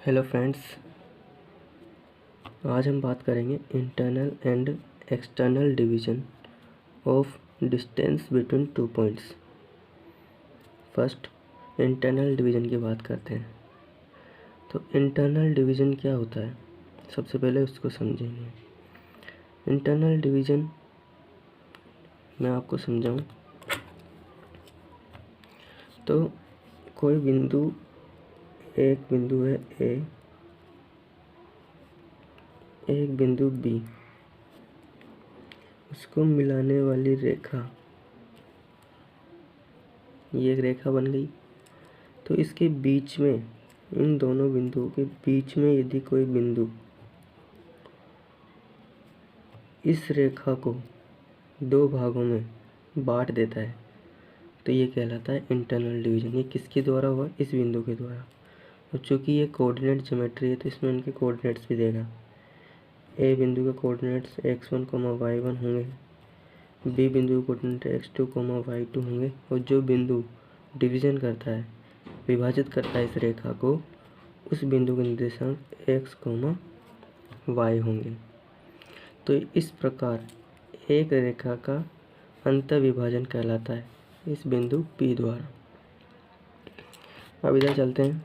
Hello friends, आज हम बात करेंगे internal and external division of distance between 2 points. First internal division की बात करते हैं। तो इंटरनल डिवीज़न क्या होता है, सबसे पहले उसको समझेंगे। इंटरनल डिवीज़न मैं आपको समझाऊं तो कोई बिंदु, एक बिंदु है ए, एक बिंदु बी, उसको मिलाने वाली रेखा, ये एक रेखा बन गई। तो इसके बीच में, इन दोनों बिंदुओं के बीच में यदि कोई बिंदु इस रेखा को दो भागों में बांट देता है तो ये कहलाता है इंटरनल डिवीज़न। ये किसके द्वारा हुआ? इस बिंदु के द्वारा। और चूँकि ये कोऑर्डिनेट ज्योमेट्री है तो इसमें उनके कोऑर्डिनेट्स भी देगा। ए बिंदु के कोऑर्डिनेट्स x1, y1 होंगे, बी बिंदु के कोऑर्डिनेट x2, y2 होंगे, और जो बिंदु डिवीज़न करता है, विभाजित करता है इस रेखा को, उस बिंदु के निर्देशांक x, y होंगे। तो इस प्रकार एक रेखा का अंतःविभाजन कहलाता है इस बिंदु P द्वारा। अब इधर चलते हैं।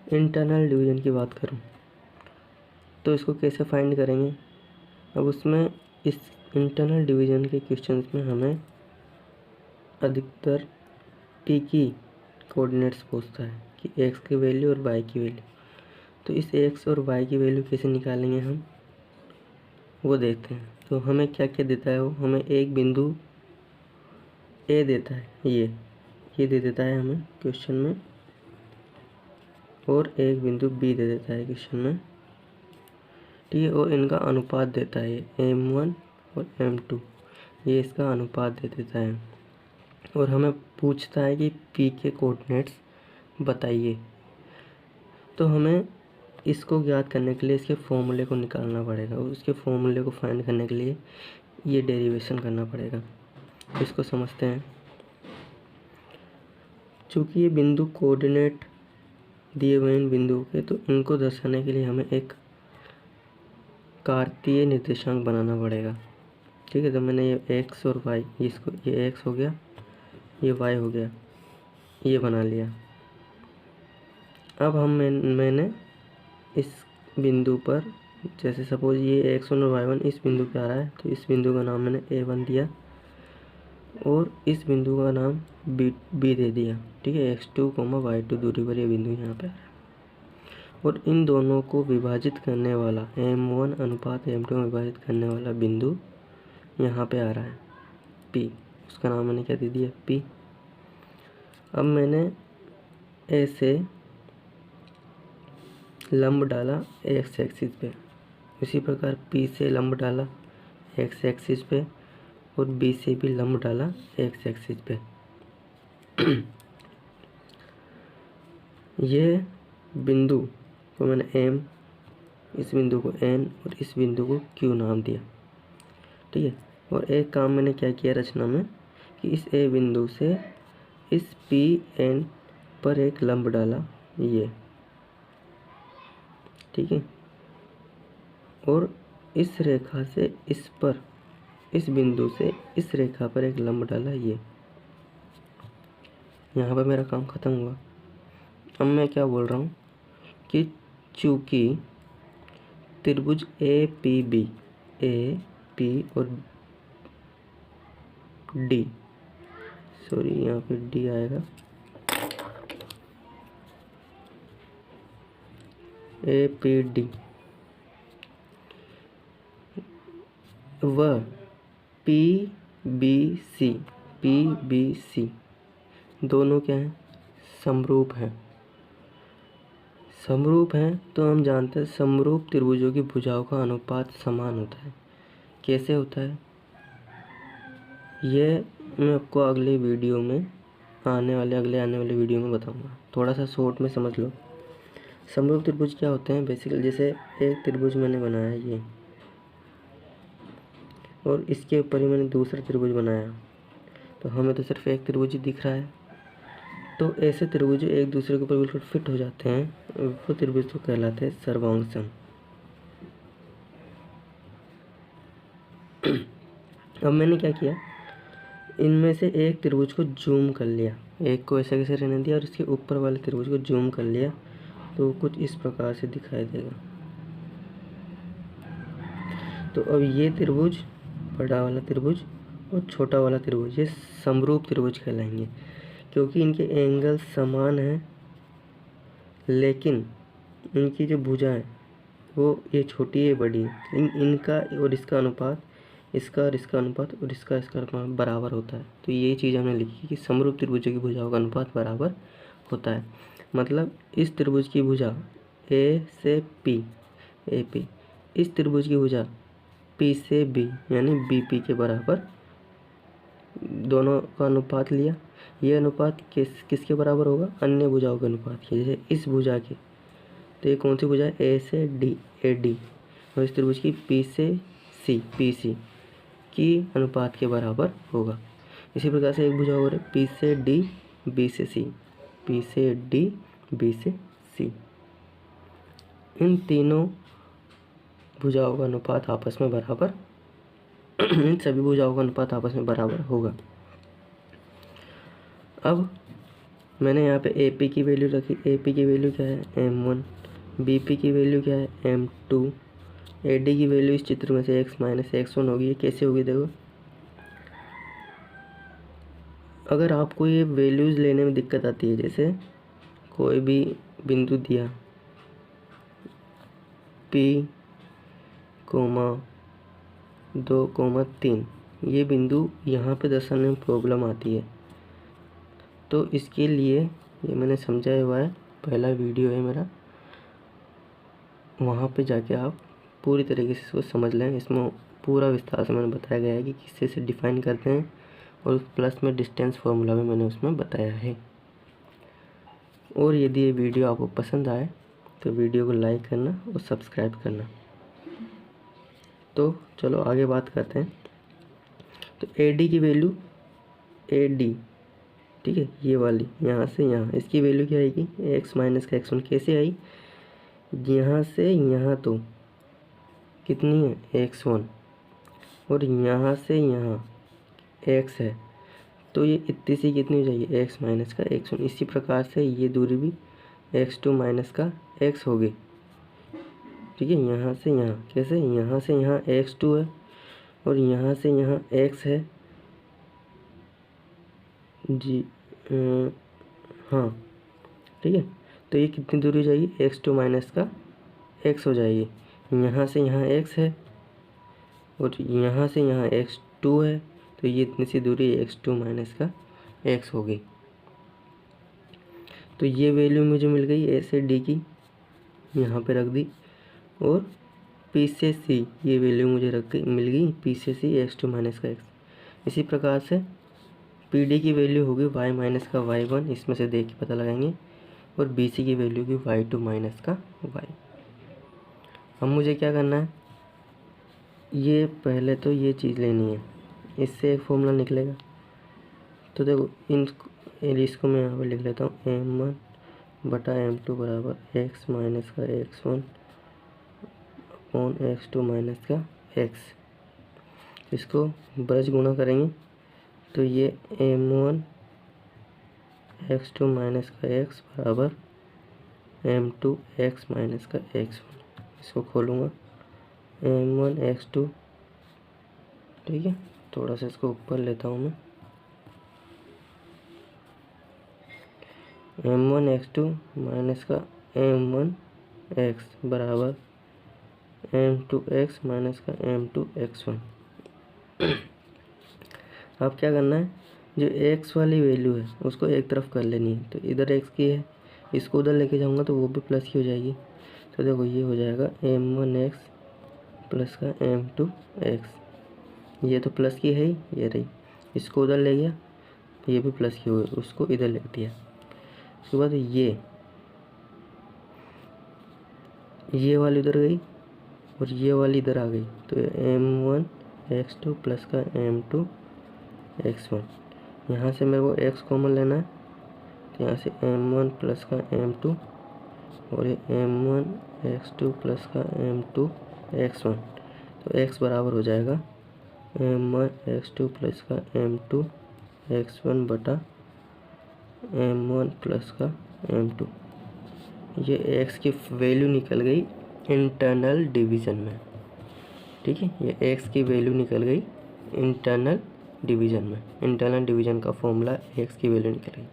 इंटरनल डिवीज़न की बात करूं तो इसको कैसे फाइंड करेंगे। अब उसमें इस इंटरनल डिवीज़न के क्वेश्चंस में हमें अधिकतर T की कोऑर्डिनेट्स पूछता है कि x की वैल्यू और y की वैल्यू। तो इस x और y की वैल्यू कैसे निकालेंगे हम, वो देखते हैं। तो हमें क्या क्या देता है वो, हमें एक बिंदु ए देता है, ये दे देता है हमें क्वेश्चन में, और एक बिंदु बी दे देता है क्वेश्चन में, ठीक है। और इनका अनुपात देता है m1 और m2, ये इसका अनुपात दे देता है। और हमें पूछता है कि p के कोऑर्डिनेट्स बताइए। तो हमें इसको ज्ञात करने के लिए इसके फॉर्मूले को निकालना पड़ेगा, और उसके फॉर्मूले को फाइंड करने के लिए ये डेरिवेशन करना पड़ेगा। इसको समझते हैं। चूँकि ये बिंदु कोऑर्डिनेट दिए हुए इन बिंदुओं के, तो इनको दर्शाने के लिए हमें एक कार्तीय निर्देशांक बनाना पड़ेगा, ठीक है। तो मैंने ये x और y, इसको, ये x हो गया, ये y हो गया, ये बना लिया। अब मैंने इस बिंदु पर, जैसे सपोज ये x1 और y1 इस बिंदु पे आ रहा है, तो इस बिंदु का नाम मैंने a1 दिया, और इस बिंदु का नाम b दे दिया, ठीक है। x2, y2 दूरी पर ये बिंदु यहाँ पे आ रहा है। और इन दोनों को विभाजित करने वाला m1 अनुपात m2 में विभाजित करने वाला बिंदु यहाँ पे आ रहा है P, उसका नाम मैंने क्या दे दिया, P। अब मैंने A से लंब डाला x एक्सिस पे, उसी प्रकार P से लंब डाला x एक्सिस पे, और B से भी लंब डाला x एक्सिस पे। ये बिंदु को मैंने M, इस बिंदु को N और इस बिंदु को Q नाम दिया, ठीक है। और एक काम मैंने क्या किया रचना में, कि इस A बिंदु से इस PN पर एक लंब डाला, ये, ठीक है। और इस रेखा से इस पर, इस बिंदु से इस रेखा पर एक लंब डाला, ये। यहाँ पर मेरा काम ख़त्म हुआ। अब मैं क्या बोल रहा हूँ कि चूँकि त्रिभुज APB, A, P और D, सॉरी यहाँ पे D आएगा, APD व PBC दोनों क्या हैं, समरूप हैं। समरूप हैं तो हम जानते हैं समरूप त्रिभुजों की भुजाओं का अनुपात समान होता है। कैसे होता है ये मैं आपको अगले वीडियो में, आने वाले वीडियो में बताऊंगा। थोड़ा सा शॉर्ट में समझ लो। समरूप त्रिभुज क्या होते हैं बेसिकली, जैसे एक त्रिभुज मैंने बनाया ये, और इसके ऊपर ही मैंने दूसरा त्रिभुज बनाया, तो हमें तो सिर्फ एक त्रिभुज ही दिख रहा है, तो ऐसे त्रिभुज एक दूसरे के ऊपर बिल्कुल फिट हो जाते हैं, वो त्रिभुज तो कहलाते हैं सर्वांग। अब मैंने क्या किया, इनमें से एक त्रिभुज को जूम कर लिया, एक को ऐसे कैसे रहने दिया और इसके ऊपर वाले त्रिभुज को जूम कर लिया, तो कुछ इस प्रकार से दिखाई देगा। तो अब ये त्रिभुज, बड़ा वाला त्रिभुज और छोटा वाला त्रिभुज, ये समरूप त्रिभुज कहलाएंगे, क्योंकि इनके एंगल समान हैं, लेकिन इनकी जो भुजा है वो ये छोटी है बड़ी है, इनका और इसका अनुपात, इसका और इसका अनुपात और इसका अनुपात बराबर होता है। तो यही चीज़ हमने लिखी कि समरूप त्रिभुजों की भुजाओं का अनुपात बराबर होता है। मतलब इस त्रिभुज की भुजा ए से पी, ए पी, इस त्रिभुज की भुजा पी से बी यानी बी पी के बराबर, दोनों का अनुपात लिया। ये अनुपात किसके बराबर होगा, अन्य भुजाओं के अनुपात के। जैसे इस भुजा के, तो ये कौन सी भुजा है, ए से डी, ए डी, और इस त्रिभुज की पी से सी, पी सी की अनुपात के बराबर होगा। इसी प्रकार से एक भुजा और है पी से डी, बी से सी, पी से डी, बी से सी, इन तीनों भुजाओं का अनुपात आपस में बराबर इन सभी भुजाओं का अनुपात आपस में बराबर होगा। अब मैंने यहाँ पे ए पी की वैल्यू रखी, ए पी की वैल्यू क्या है, m1, बी पी की वैल्यू क्या है, m2, ए डी की वैल्यू इस चित्र में से x माइनस x1 होगी। ये कैसे होगी, देखो अगर आपको ये वैल्यूज़ लेने में दिक्कत आती है, जैसे कोई भी बिंदु दिया P, 2, 3, ये बिंदु यहाँ पे दर्शाने में प्रॉब्लम आती है, तो इसके लिए ये मैंने समझाया हुआ है, पहला वीडियो है मेरा, वहाँ पे जाके आप पूरी तरीके से इसको समझ लें। इसमें पूरा विस्तार से मैंने बताया गया है कि किससे से डिफाइन करते हैं, और प्लस में डिस्टेंस फार्मूला भी मैंने उसमें बताया है। और यदि ये वीडियो आपको पसंद आए तो वीडियो को लाइक करना और सब्सक्राइब करना। तो चलो आगे बात करते हैं। तो ए डी की वैल्यू, ए डी, ठीक है, ये वाली यहाँ से यहाँ, इसकी वैल्यू क्या आएगी, x माइनस का x1। कैसे आई, यहाँ से यहाँ तो कितनी है, x1, और यहाँ से यहाँ x है, तो ये इतनी सी कितनी हो जाएगी, x माइनस का x1। इसी प्रकार से ये दूरी भी x2 माइनस का x होगी, ठीक है। यहाँ से यहाँ कैसे, यहाँ से यहाँ x2 है और यहाँ से यहाँ x है जी, हाँ ठीक है। तो ये कितनी दूरी हो जाएगी, x2 माइनस का x हो जाएगी। यहाँ से यहाँ x है और यहाँ से यहाँ x2 है, तो ये इतनी सी दूरी x2 माइनस का x होगी। तो ये वैल्यू मुझे मिल गई ए से डी की, यहाँ पे रख दी, और पी से सी ये वैल्यू मुझे मिल गई, पी से सी x2 माइनस का x। इसी प्रकार से पी डी की वैल्यू होगी y माइनस का y1, इसमें से देख के पता लगाएंगे, और बी सी की वैल्यू होगी y2 माइनस का y। अब मुझे क्या करना है, ये पहले तो ये चीज़ लेनी है, इससे एक फॉर्मूला निकलेगा। तो देखो इसको मैं यहाँ पर लिख लेता हूँ, m1/m2 बराबर x माइनस का x1 अपॉन x2 माइनस का x। इसको ब्रज गुणा करेंगे तो ये m1 x2 माइनस का x बराबर m2 x माइनस का x1। इसको खोलूँगा, m1 x2, ठीक है, थोड़ा सा इसको ऊपर लेता हूँ मैं, m1 x2 माइनस का m1 x बराबर m2 x माइनस का m2 x1। अब क्या करना है, जो x वाली वैल्यू है उसको एक तरफ कर लेनी है। तो इधर x की है, इसको उधर लेके जाऊंगा तो वो भी प्लस की हो जाएगी। तो देखो ये हो जाएगा m1 x प्लस का m2 x। ये तो प्लस की है ही, ये रही, इसको उधर ले गया, ये भी प्लस की हो गई, उसको इधर ले दिया। उसके बाद ये वाली उधर गई और ये वाली इधर आ गई, तो m1 x2 प्लस का m2 x1। यहाँ से मेरे को x कॉमन लेना है, तो यहाँ से m1 प्लस का m2 और ये m1 x2 प्लस का m2 x1, तो x बराबर हो जाएगा m1 x2 प्लस का m2 x1 बटा m1 प्लस का m2। ये x की वैल्यू निकल गई इंटरनल डिवीज़न में, ठीक है। ये x की वैल्यू निकल गई इंटरनल डिवीज़न में। इंटरनल डिवीज़न का फॉर्मूला x की वैल्यू निकल गई।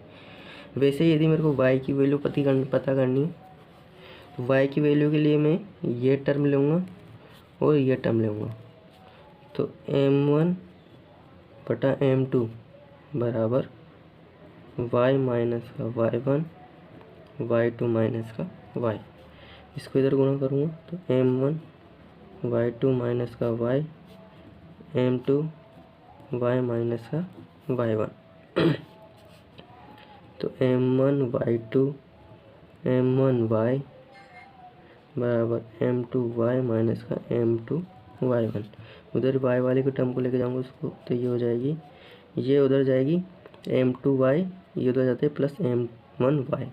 वैसे यदि मेरे को y की वैल्यू पता करनी है तो y की वैल्यू के लिए मैं ये टर्म लूँगा और ये टर्म लूँगा। तो m1 बटा m2 बराबर y माइनस का y1 y2 माइनस का y। इसको इधर गुणा करूँगा तो m1 y2 माइनस का y, m2 y माइनस का y1 तो m1 y2 m1 y बराबर m2 y माइनस का m2 y1। उधर y वाले के टर्म को लेके जाऊँगा उसको, तो ये हो जाएगी, ये उधर जाएगी m2 y, ये उधर जाते प्लस m1 y।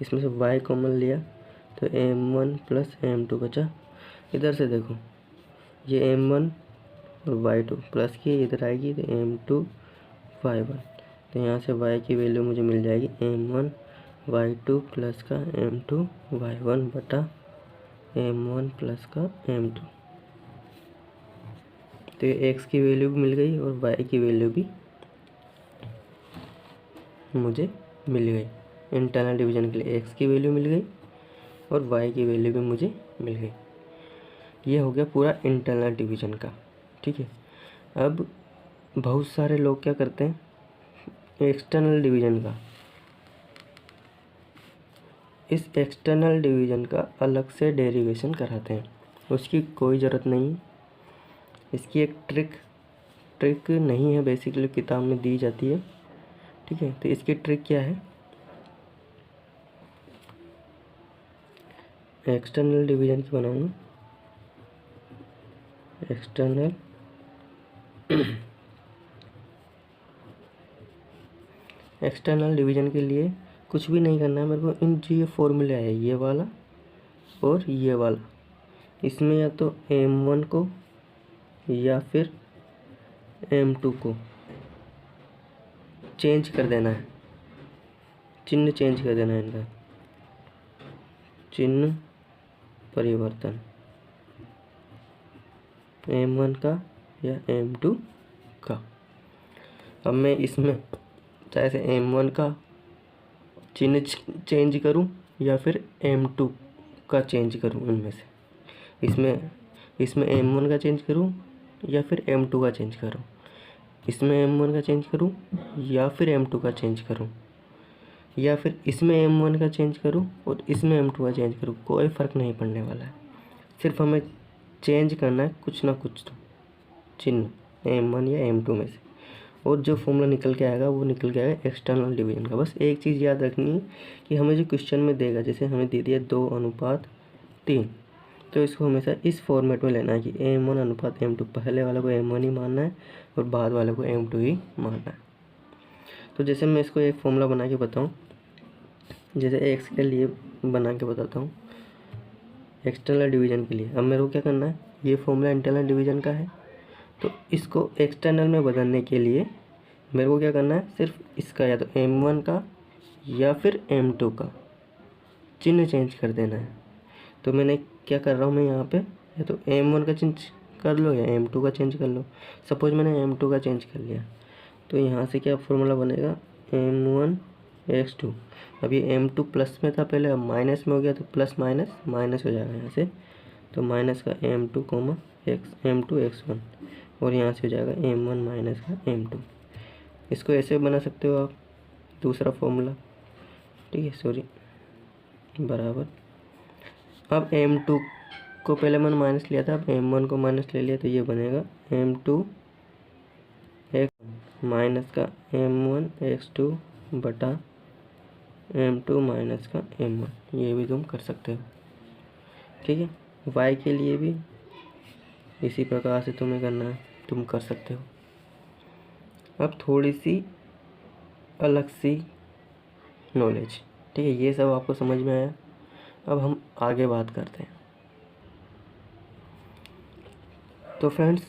इसमें से y कॉमन लिया तो m1 प्लस m2 बचा। इधर से देखो ये m1 और y2 प्लस की इधर आएगी तो m2 y1। तो यहाँ से y की वैल्यू मुझे मिल जाएगी m1 y2 प्लस का m2 y1 बटा m1 प्लस का m2। तो ये x की वैल्यू भी मिल गई और y की वैल्यू भी मुझे मिल गई। इंटरनल डिवीज़न के लिए x की वैल्यू मिल गई और y की वैल्यू भी मुझे मिल गई। ये हो गया पूरा इंटरनल डिवीज़न का, ठीक है। अब बहुत सारे लोग क्या करते हैं एक्सटर्नल डिवीज़न का, इस एक्सटर्नल डिवीज़न का अलग से डेरिवेशन कराते हैं। उसकी कोई ज़रूरत नहीं, इसकी एक ट्रिक नहीं है, बेसिकली किताब में दी जाती है, ठीक है। तो इसकी ट्रिक क्या है, एक्सटर्नल डिवीज़न की बनाऊंगा। एक्सटर्नल डिवीज़न के लिए कुछ भी नहीं करना है मेरे को। इन जो ये फॉर्मूला है ये वाला और ये वाला, इसमें या तो m1 को या फिर m2 को चेंज कर देना है, चिन्ह चेंज कर देना है, इनका चिन्ह परिवर्तन m1 का या m2 का। अब मैं इसमें चाहे से m1 का चिन्ह चेंज करूं या फिर m2 का चेंज करूं, इनमें से इसमें m1 का चेंज करूं या फिर m2 का चेंज करूं, इसमें m1 का चेंज करूं या फिर m2 का चेंज करूं, या फिर इसमें m1 का चेंज करूं और इसमें m2 का चेंज करूं, कोई फ़र्क नहीं पड़ने वाला है। सिर्फ हमें चेंज करना है कुछ ना कुछ तो चिन्ह m1 या m2 में से, और जो फॉर्मूला निकल के आएगा वो निकल के आएगा एक्सटर्नल डिवीज़न का। बस एक चीज़ याद रखनी है कि हमें जो क्वेश्चन में देगा, जैसे हमें दे दिया 2:3, तो इसको हमेशा इस फॉर्मेट में लेना है कि m1:m2, पहले वाले को m1 ही मानना है और बाद वाले को m2 ही मानना है। तो जैसे मैं इसको एक फॉर्मूला बना के बताऊँ, जैसे x के लिए बना के बताता हूँ एक्सटर्नल डिवीज़न के लिए। अब मेरे को क्या करना है, ये फॉर्मूला इंटरनल डिवीज़न का है, तो इसको एक्सटर्नल में बदलने के लिए मेरे को क्या करना है, सिर्फ इसका या तो m1 का या फिर m2 का चिन्ह चेंज कर देना है। तो मैंने क्या कर रहा हूँ, मैं यहाँ पे या तो m1 का चेंज कर लो या m2 का चेंज कर लो। सपोज मैंने m2 का चेंज कर लिया, तो यहाँ से क्या फॉर्मूला बनेगा, m1 x2। अब ये m2 प्लस में था पहले, अब माइनस में हो गया, तो प्लस माइनस माइनस हो जाएगा यहाँ से, तो माइनस का m2 m2 x1, और यहाँ से हो जाएगा m1 माइनस का m2। इसको ऐसे बना सकते हो आप, दूसरा फॉर्मूला, ठीक है, सॉरी, बराबर। अब m2 को पहले मैंने माइनस लिया था, अब m1 को माइनस ले लिया, तो ये बनेगा m2 x माइनस का m1 x2 बटा m2 माइनस का m1। ये भी तुम कर सकते हो, ठीक है। y के लिए भी इसी प्रकार से तुम्हें करना है, तुम कर सकते हो। अब थोड़ी सी अलग सी नॉलेज। ठीक है, ये सब आपको समझ में आया। अब हम आगे बात करते हैं। तो फ्रेंड्स,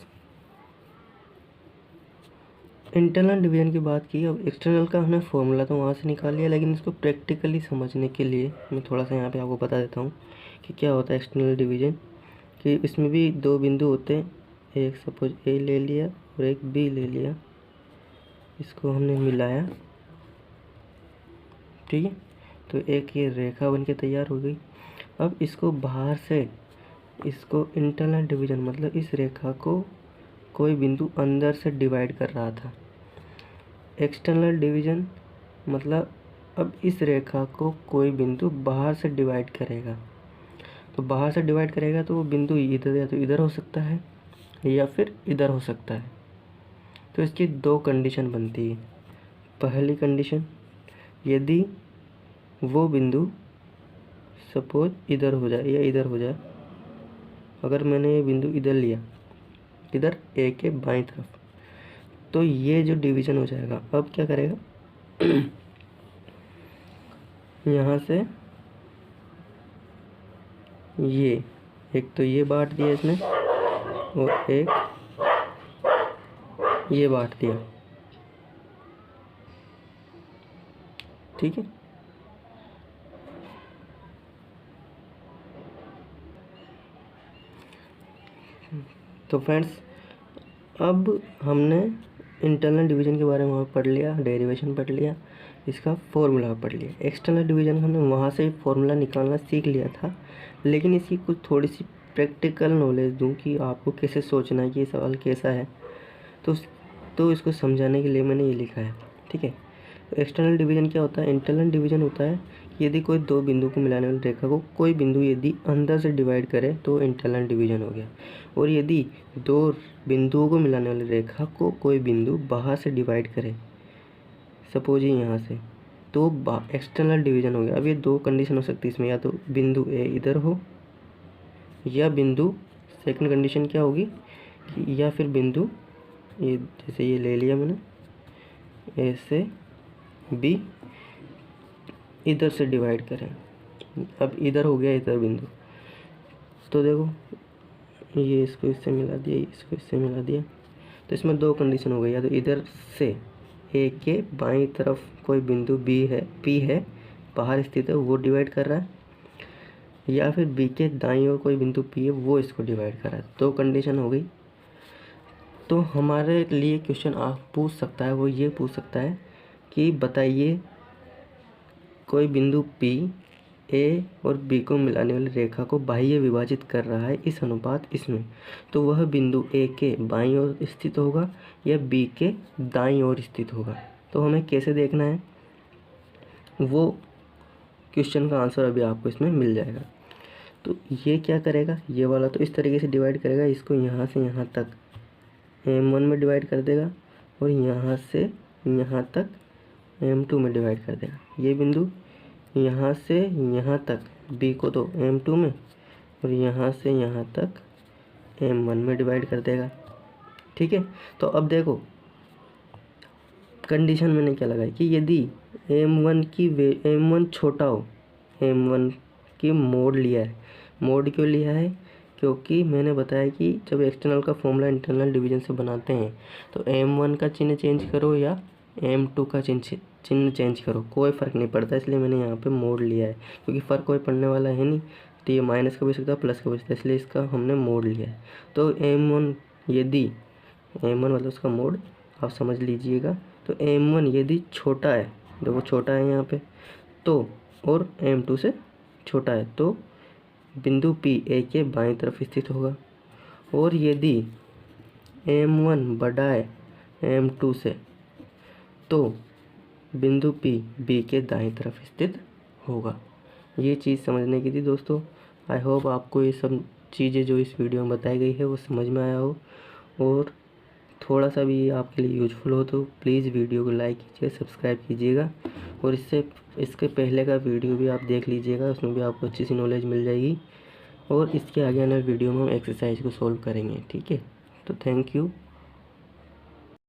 इंटरनल डिवीजन की बात की। अब एक्सटर्नल का हमने फॉर्मूला तो वहाँ से निकाल लिया, लेकिन इसको प्रैक्टिकली समझने के लिए मैं थोड़ा सा यहाँ पे आपको बता देता हूँ कि क्या होता है एक्सटर्नल डिवीजन। कि इसमें भी दो बिंदु होते हैं, एक सपोज ए ले लिया और एक बी ले लिया, इसको हमने मिलाया। ठीक है, तो एक ये रेखा बन के तैयार हो गई। अब इसको बाहर से, इसको इंटरनल डिवीजन मतलब इस रेखा को कोई बिंदु अंदर से डिवाइड कर रहा था। एक्सटर्नल डिवीजन मतलब अब इस रेखा को कोई बिंदु बाहर से डिवाइड करेगा। तो बाहर से डिवाइड करेगा तो वो बिंदु इधर या तो इधर हो सकता है या फिर इधर हो सकता है। तो इसकी दो कंडीशन बनती है। पहली कंडीशन, यदि वो बिंदु सपोज इधर हो जाए या इधर हो जाए, अगर मैंने ये बिंदु इधर लिया, इधर ए के बाईं तरफ, तो ये जो डिवीजन हो जाएगा। अब क्या करेगा यहाँ से ये एक तो ये बांट दिया इसने और एक ये बांट दिया। ठीक है, तो फ्रेंड्स, अब हमने इंटरनल डिवीजन के बारे में पढ़ लिया, डेरिवेशन पढ़ लिया, इसका फॉर्मूला पढ़ लिया। एक्सटर्नल डिवीजन हमने वहाँ से फॉर्मूला निकालना सीख लिया था, लेकिन इसकी कुछ थोड़ी सी प्रैक्टिकल नॉलेज दूँ कि आपको कैसे सोचना है कि ये सवाल कैसा है। तो इसको समझाने के लिए मैंने ये लिखा है। ठीक है, तो एक्सटर्नल डिवीजन क्या होता है? इंटरनल डिवीजन होता है यदि कोई दो बिंदु को मिलाने वाली रेखा को कोई बिंदु यदि अंदर से डिवाइड करे तो इंटरनल डिवीजन हो गया। और यदि दो बिंदुओं को मिलाने वाली रेखा को कोई बिंदु बाहर से डिवाइड करे, सपोज ही यहाँ से, तो एक्सटर्नल डिवीजन हो गया। अब ये दो कंडीशन हो सकती है इसमें, या तो बिंदु ए इधर हो या बिंदु, सेकंड कंडीशन क्या होगी कि या फिर बिंदु ये, जैसे ये ले लिया मैंने, ए से बी इधर से डिवाइड करें। अब इधर हो गया इधर बिंदु, तो देखो ये इसको इससे मिला दिया, इसको इससे मिला दिया, तो इसमें दो कंडीशन हो गई। या तो इधर से ए के बाईं तरफ कोई बिंदु बी है, पी है, बाहर स्थित है, वो डिवाइड कर रहा है, या फिर बी के दाईं ओर कोई बिंदु पी है, वो इसको डिवाइड कर रहा है। दो कंडीशन हो गई। तो हमारे लिए क्वेश्चन आप पूछ सकता है, वो ये पूछ सकता है कि बताइए कोई बिंदु पी ए और बी को मिलाने वाली रेखा को बाह्य विभाजित कर रहा है इस अनुपात इसमें, तो वह बिंदु ए के बाईं ओर स्थित होगा या बी के दाईं ओर स्थित होगा। तो हमें कैसे देखना है, वो क्वेश्चन का आंसर अभी आपको इसमें मिल जाएगा। तो ये क्या करेगा, ये वाला तो इस तरीके से डिवाइड करेगा, इसको यहाँ से यहाँ तक M1 में डिवाइड कर देगा और यहाँ से यहाँ तक M2 में डिवाइड कर देगा। ये बिंदु यहाँ से यहाँ तक B को तो M2 में और यहाँ से यहाँ तक M1 में डिवाइड कर देगा। ठीक है, तो अब देखो कंडीशन मैंने क्या लगाई कि यदि M1 छोटा हो, M1 की मोड लिया है। मोड क्यों लिया है? क्योंकि मैंने बताया कि जब एक्सटर्नल का फॉर्मूला इंटरनल डिवीजन से बनाते हैं तो M1 का चिन्ह चेंज करो या M2 का चिन्ह चेंज करो, कोई फ़र्क नहीं पड़ता, इसलिए मैंने यहाँ पे मोड लिया है। क्योंकि फ़र्क कोई पड़ने वाला है नहीं, तो ये माइनस का भी सकता है प्लस का भी सकता है, इसलिए इसका हमने मोड लिया है। तो M1 यदि M1 मतलब उसका मोड आप समझ लीजिएगा। तो M1 यदि छोटा है, देखो छोटा है यहाँ पे, तो और M2 से छोटा है, तो बिंदु P ए के बाईं तरफ स्थित होगा। और यदि M1 बड़ा है M2 से, तो बिंदु P B के दाईं तरफ स्थित होगा। ये चीज़ समझने की थी दोस्तों। आई होप आपको ये सब चीज़ें जो इस वीडियो में बताई गई है वो समझ में आया हो, और थोड़ा सा भी आपके लिए यूजफुल हो तो प्लीज़ वीडियो को लाइक कीजिए, सब्सक्राइब कीजिएगा, और इसके पहले का वीडियो भी आप देख लीजिएगा, उसमें भी आपको अच्छी सी नॉलेज मिल जाएगी। और इसके आगे आने वीडियो में हम एक्सरसाइज को सॉल्व करेंगे। ठीक है, तो थैंक यू।